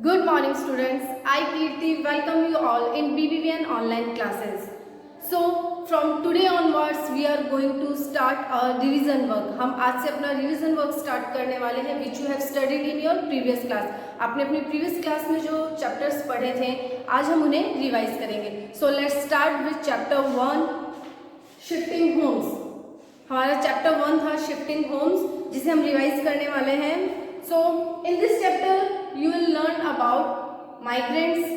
Good morning students, I Kirti welcome you all in BBVN online classes. So from today onwards we are going to start our revision work. हम आज से अपना revision work start करने वाले हैं which you have studied in your previous class. आपने अपनी previous class में जो chapters पढ़े थे आज हम उन्हें revise करेंगे. So let's start with chapter 1 shifting homes. हमारा chapter 1 था shifting homes जिसे हम revise करने वाले हैं. So in this chapter you will learn about migrants,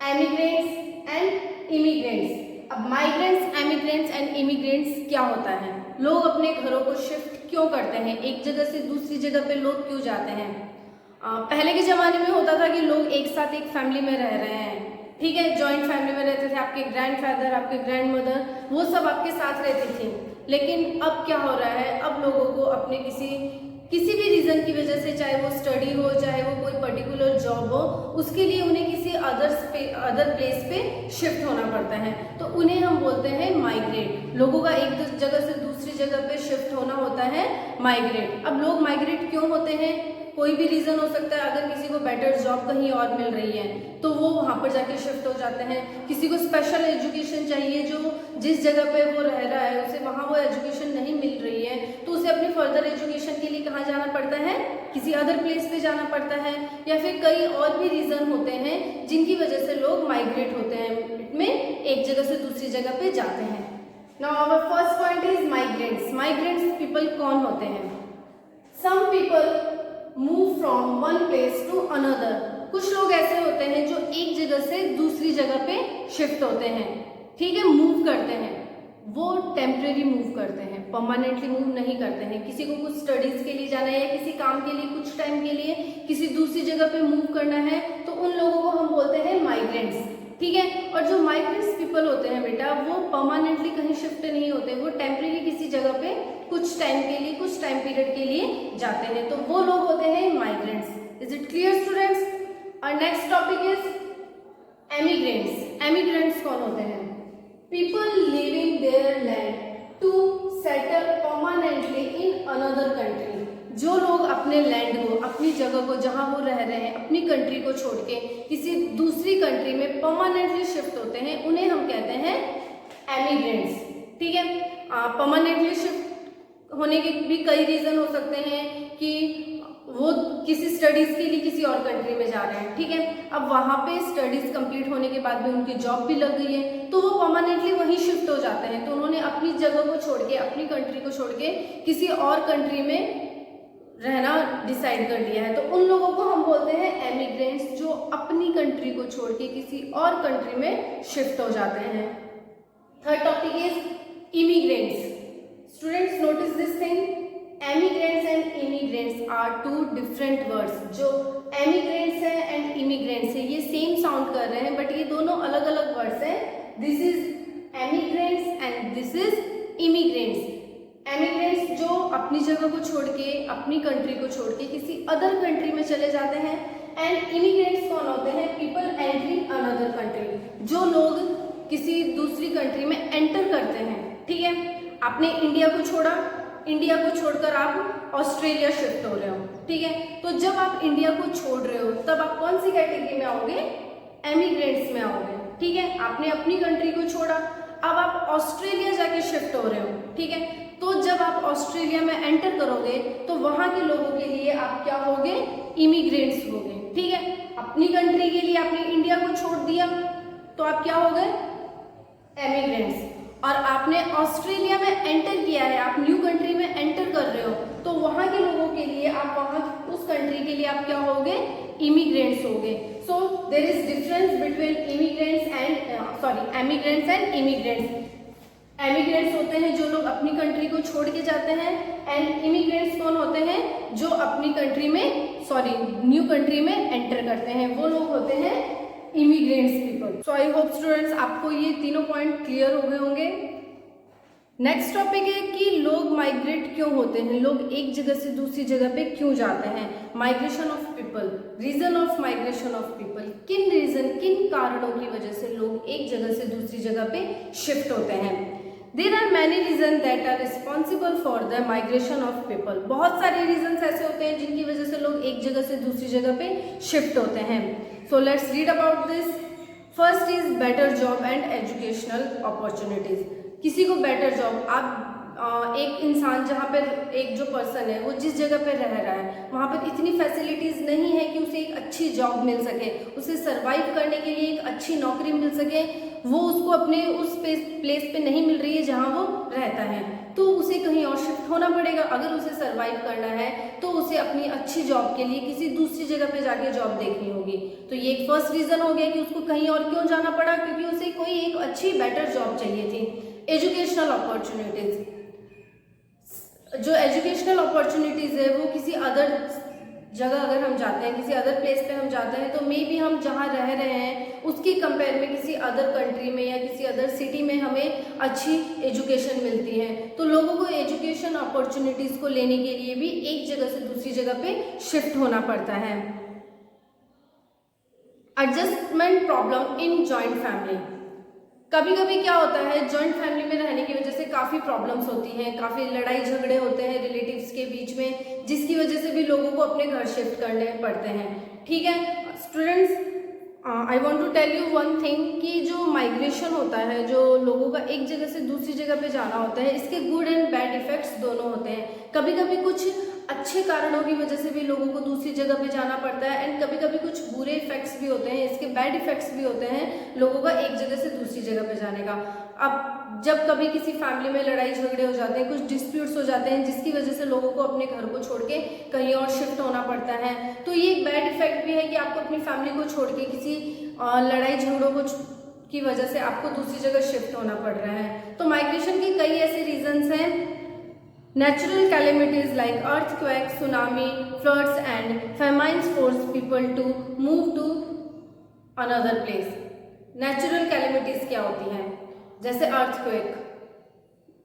emigrants and immigrants. अब migrants, emigrants and immigrants क्या होता है, लोग अपने घरों को शिफ्ट क्यों करते हैं, एक जगह से दूसरी जगह पे लोग क्यों जाते हैं. पहले के ज़माने में होता था कि लोग एक साथ एक फैमिली में रह रहे हैं, ठीक है, जॉइंट फैमिली में रहते थे, आपके ग्रैंडफादर आपके ग्रैंडमदर वो सब आपके साथ रहती थी. लेकिन अब क्या हो रहा है, अब लोगों को अपने किसी भी रीज़न की वजह से, चाहे वो स्टडी हो, चाहे वो कोई पर्टिकुलर जॉब हो, उसके लिए उन्हें किसी अदर प्लेस पे शिफ्ट होना पड़ता है. तो उन्हें हम बोलते हैं माइग्रेट. लोगों का एक जगह से दूसरी जगह पे शिफ्ट होना होता है माइग्रेट. अब लोग माइग्रेट क्यों होते हैं, कोई भी रीज़न हो सकता है. अगर किसी को बेटर जॉब कहीं और मिल रही है तो वो वहाँ पर जाके शिफ्ट हो जाते हैं. किसी को स्पेशल एजुकेशन चाहिए, जो जिस जगह पे वो रह रहा है उसे वहाँ वो एजुकेशन नहीं मिल रही है, तो उसे अपनी फर्दर एजुकेशन के लिए कहाँ जाना पड़ता है, किसी अदर प्लेस पे जाना पड़ता है. या फिर कई और भी रीज़न होते हैं जिनकी वजह से लोग माइग्रेट होते हैं, में एक जगह से दूसरी जगह पे जाते हैं. Now our first point is migrants. Migrants people कौन होते हैं? Some people move from one place to another. कुछ लोग ऐसे होते हैं जो एक जगह से दूसरी जगह पे शिफ्ट होते हैं, ठीक है, मूव करते हैं. वो टेम्परेरी मूव करते हैं, परमानेंटली मूव नहीं करते हैं. किसी को कुछ स्टडीज के लिए जाना है या किसी काम के लिए कुछ टाइम के लिए किसी दूसरी जगह पे मूव करना है, तो उन लोगों को हम बोलते हैं माइग्रेंट्स, ठीक है. और जो माइग्रेंट्स पीपल होते हैं बेटा, वो परमानेंटली कहीं शिफ्ट नहीं होते, वो टेम्परेरी किसी जगह पे कुछ टाइम के लिए, कुछ टाइम पीरियड के लिए जाते हैं, तो वो लोग होते हैं migrants. Is it clear students? और next topic is emigrants. Emigrants कौन होते हैं? People living their land to settle permanently in another country. जो लोग अपने लैंड को, अपनी जगह को, जहां वो रह रहे हैं, अपनी कंट्री को छोड़ के किसी दूसरी कंट्री में परमानेंटली शिफ्ट होते हैं, उन्हें हम कहते हैं एमिग्रेंट्स, ठीक है. परमानेंटली शिफ्ट होने के भी कई रीज़न हो सकते हैं कि वो किसी स्टडीज़ के लिए किसी और कंट्री में जा रहे हैं, ठीक है. अब वहाँ पे स्टडीज़ कंप्लीट होने के बाद भी उनकी जॉब भी लग गई है, तो वो परमानेंटली वहीं शिफ्ट हो जाते हैं. तो उन्होंने अपनी जगह को छोड़ के, अपनी कंट्री को छोड़ के किसी और कंट्री में रहना डिसाइड कर लिया है, तो उन लोगों को हम बोलते हैं एमिग्रेंट्स, जो अपनी कंट्री को छोड़ के किसी और कंट्री में शिफ्ट हो जाते हैं. Third topic is immigrants. Students notice this thing, emigrants and immigrants are two different words. जो एमिग्रेंट्स है एंड इमिग्रेंट्स है, ये सेम साउंड कर रहे हैं, बट ये दोनों अलग अलग वर्ड्स हैं. This is emigrants and this is immigrants. Emigrants जो अपनी जगह को छोड़ के, अपनी कंट्री को छोड़ के किसी अदर कंट्री में चले जाते हैं. एंड इमिग्रेंट्स कौन होते हैं? People entering another country. जो लोग किसी दूसरी कंट्री में एंटर करते हैं, ठीक है. आपने इंडिया को छोड़ा, इंडिया को छोड़कर आप ऑस्ट्रेलिया शिफ्ट हो रहे हो, ठीक है. तो जब आप इंडिया को छोड़ रहे हो तब आप कौन सी कैटेगरी में आओगे? एमिग्रेंट्स में आओगे, ठीक है. आपने अपनी कंट्री को छोड़ा, अब आप ऑस्ट्रेलिया जाके शिफ्ट हो रहे हो, ठीक है. तो जब आप ऑस्ट्रेलिया में एंटर करोगे तो वहां के लोगों के लिए आप क्या होगे? इमिग्रेंट्स होगे, ठीक है. अपनी कंट्री के लिए आपने इंडिया को छोड़ दिया तो आप क्या हो गए? एमिग्रेंट्स. और आपने ऑस्ट्रेलिया में एंटर किया है, आप न्यू कंट्री में एंटर कर रहे हो, तो वहाँ के लोगों के लिए, आप वहाँ उस कंट्री के लिए आप क्या होगे? इमिग्रेंट्स होगे. So there is difference between emigrants and immigrants. Emigrants होते हैं जो लोग अपनी कंट्री को छोड़ के जाते हैं, एंड इमिग्रेंट्स कौन होते हैं? जो अपनी कंट्री में, न्यू कंट्री में एंटर करते हैं, वो लोग होते हैं immigrants people. So I hope students आपको ये तीनों पॉइंट क्लियर हो गए होंगे. नेक्स्ट टॉपिक है कि लोग माइग्रेट क्यों होते हैं, लोग एक जगह से दूसरी जगह पे क्यों जाते हैं. Migration of people, reason of migration of people. किन कारणों की वजह से लोग एक जगह से दूसरी जगह पे शिफ्ट होते हैं. There are many reason that are responsible for the migration of people. बहुत सारे रीजन्स ऐसे होते हैं जिनकी वजह से लोग एक जगह से दूसरी जगह पे शिफ्ट होते हैं। So let's read about this. First is better job and educational opportunities. किसी को बेटर जॉब, आप एक इंसान जहाँ पर एक जो पर्सन है वो जिस जगह पर रह रहा है वहाँ पर इतनी फैसिलिटीज़ नहीं है कि उसे एक अच्छी जॉब मिल सके, उसे सरवाइव करने के लिए एक अच्छी नौकरी मिल सके, वो उसको अपने उस प्लेस पे नहीं मिल रही है जहाँ वो रहता है, तो उसे कहीं और शिफ्ट होना पड़ेगा। अगर उसे सरवाइव करना है तो उसे अपनी अच्छी जॉब के लिए किसी दूसरी जगह पे जाके जॉब देखनी होगी। तो ये एक फर्स्ट रीज़न हो गया कि उसको कहीं और क्यों जाना पड़ा, क्योंकि उसे कोई एक अच्छी बेटर जॉब चाहिए थी। एजुकेशनल अपॉर्चुनिटीज़, जो एजुकेशनल अपॉर्चुनिटीज़ है वो किसी अदर जगह अगर हम जाते हैं, किसी अदर प्लेस पे हम जाते हैं, तो मे बी हम जहाँ रह रहे हैं उसके कंपेयर में किसी अदर कंट्री में या किसी अदर सिटी में हमें अच्छी एजुकेशन मिलती है। तो लोगों को एजुकेशन अपॉर्चुनिटीज़ को लेने के लिए भी एक जगह से दूसरी जगह पे शिफ्ट होना पड़ता है। Adjustment problem in joint family. कभी कभी क्या होता है, जॉइंट फैमिली में रहने की वजह से काफ़ी प्रॉब्लम्स होती हैं, काफ़ी लड़ाई झगड़े होते हैं रिलेटिव्स के बीच में, जिसकी वजह से भी लोगों को अपने घर शिफ्ट करने पड़ते हैं। ठीक है students, I want to tell you one thing कि जो माइग्रेशन होता है, जो लोगों का एक जगह से दूसरी जगह पे जाना होता है, इसके गुड एंड बैड इफेक्ट्स दोनों होते हैं। कभी कभी कुछ अच्छे कारणों की वजह से भी लोगों को दूसरी जगह पे जाना पड़ता है एंड कभी कभी कुछ बुरे इफेक्ट्स भी होते हैं, इसके बैड इफेक्ट्स भी होते हैं लोगों का एक जगह से दूसरी जगह पे जाने का। अब जब कभी किसी फैमिली में लड़ाई झगड़े हो जाते हैं, कुछ डिस्प्यूट्स हो जाते हैं, जिसकी वजह से लोगों को अपने घर को छोड़ के कहीं और शिफ्ट होना पड़ता है, तो ये एक बैड इफेक्ट भी है कि आपको अपनी फैमिली को छोड़ के किसी लड़ाई झगड़ों को की वजह से आपको दूसरी जगह शिफ्ट होना पड़ रहा है। तो माइग्रेशन के कई ऐसे रीजंस हैं। Natural calamities like earthquake, tsunami, floods and famines force people to move to another place. Natural calamities क्या होती हैं? जैसे earthquake,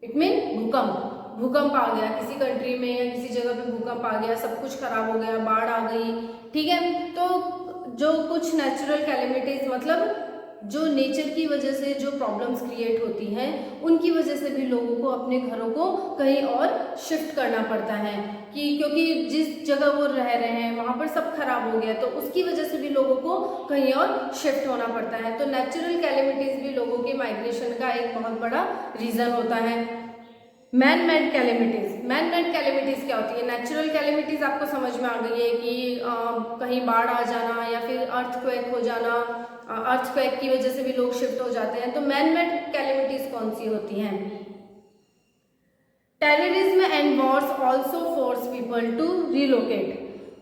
it mean भूकंप। भूकंप आ गया किसी कंट्री में या किसी जगह पे, भूकंप आ गया, सब कुछ खराब हो गया, बाढ़ आ गई। ठीक है, तो जो कुछ नेचुरल कैलेमिटीज मतलब जो नेचर की वजह से जो प्रॉब्लम्स क्रिएट होती हैं, उनकी वजह से भी लोगों को अपने घरों को कहीं और शिफ्ट करना पड़ता है कि क्योंकि जिस जगह वो रह रहे हैं वहाँ पर सब खराब हो गया, तो उसकी वजह से भी लोगों को कहीं और शिफ्ट होना पड़ता है। तो नेचुरल कैलेमिटीज़ भी लोगों के माइग्रेशन का एक बहुत बड़ा रीज़न होता है। Man made calamities, man made calamities क्या होती है? नेचुरल कैलेमिटीज़ आपको समझ में आ गई है कि कहीं बाढ़ आ जाना या फिर अर्थक्वेक हो जाना, अर्थक्वेक की वजह से भी लोग शिफ्ट हो जाते हैं। तो मैन मेड कैलेमिटीज़ कौन सी होती हैं? Terrorism and wars also force people to relocate.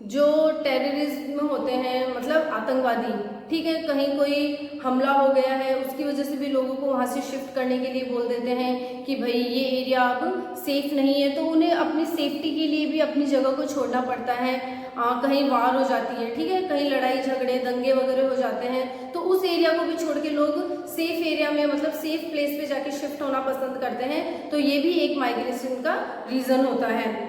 जो टेररिज्म होते हैं मतलब आतंकवादी, ठीक है, कहीं कोई हमला हो गया है, उसकी वजह से भी लोगों को वहाँ से शिफ्ट करने के लिए बोल देते हैं कि भाई ये एरिया अब सेफ नहीं है, तो उन्हें अपनी सेफ्टी के लिए भी अपनी जगह को छोड़ना पड़ता है। कहीं वार हो जाती है, ठीक है, कहीं लड़ाई झगड़े दंगे वगैरह हो जाते हैं, तो उस एरिया को भी छोड़ के लोग सेफ एरिया में मतलब सेफ प्लेस पे जाके शिफ्ट होना पसंद करते हैं। तो ये भी एक माइग्रेशन का रीज़न होता है।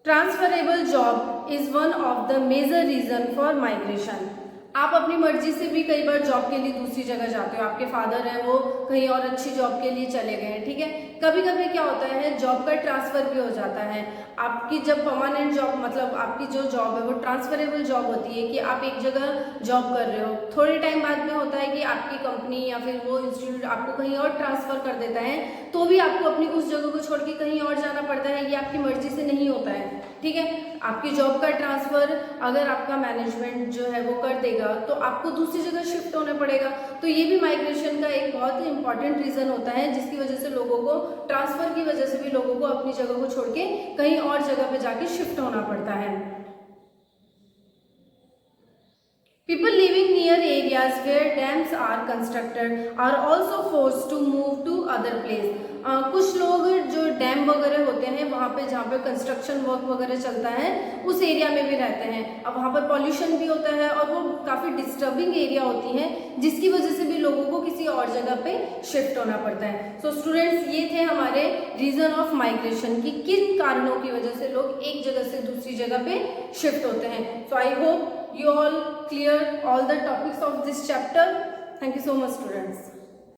Transferable job is one of the major reason for migration. आप अपनी मर्जी से भी कई बार जॉब के लिए दूसरी जगह जाते हो, आपके फादर हैं वो कहीं और अच्छी जॉब के लिए चले गए हैं, ठीक है। कभी कभी क्या होता है जॉब का ट्रांसफ़र भी हो जाता है। आपकी जब परमानेंट जॉब मतलब आपकी जो जॉब है वो ट्रांसफरेबल जॉब होती है कि आप एक जगह जॉब कर रहे हो, थोड़े टाइम बाद में होता है कि आपकी कंपनी या फिर वो इंस्टीट्यूट आपको कहीं और ट्रांसफ़र कर देता है, तो भी आपको अपनी उस जगह को छोड़ के कहीं और जाना पड़ता है। ये आपकी मर्जी से नहीं होता है, ठीक है। आपकी जॉब का ट्रांसफ़र अगर आपका मैनेजमेंट जो है वो कर देगा तो आपको दूसरी जगह शिफ्ट होना पड़ेगा। तो ये भी माइग्रेशन का एक बहुत ही इंपॉर्टेंट रीज़न होता है, जिसकी वजह से लोगों को ट्रांसफ़र की वजह से भी लोगों को अपनी जगह को छोड़ के कहीं और जगह पे जाके शिफ्ट होना पड़ता है। People living near areas where dams are constructed are also forced to move to other place. कुछ लोग जो डैम वगैरह होते हैं वहाँ पे जहाँ पे कंस्ट्रक्शन वर्क वगैरह चलता है उस एरिया में भी रहते हैं। अब वहाँ पर पॉल्यूशन भी होता है और वो काफ़ी डिस्टर्बिंग एरिया होती है, जिसकी वजह से भी लोगों को किसी और जगह पे शिफ्ट होना पड़ता है। सो स्टूडेंट्स, ये थे हमारे रीज़न ऑफ माइग्रेशन की किन कारणों की वजह से लोग एक जगह से दूसरी जगह पे शिफ्ट होते हैं। So I hope you all clear all the topics of this chapter. Thank you so much, students.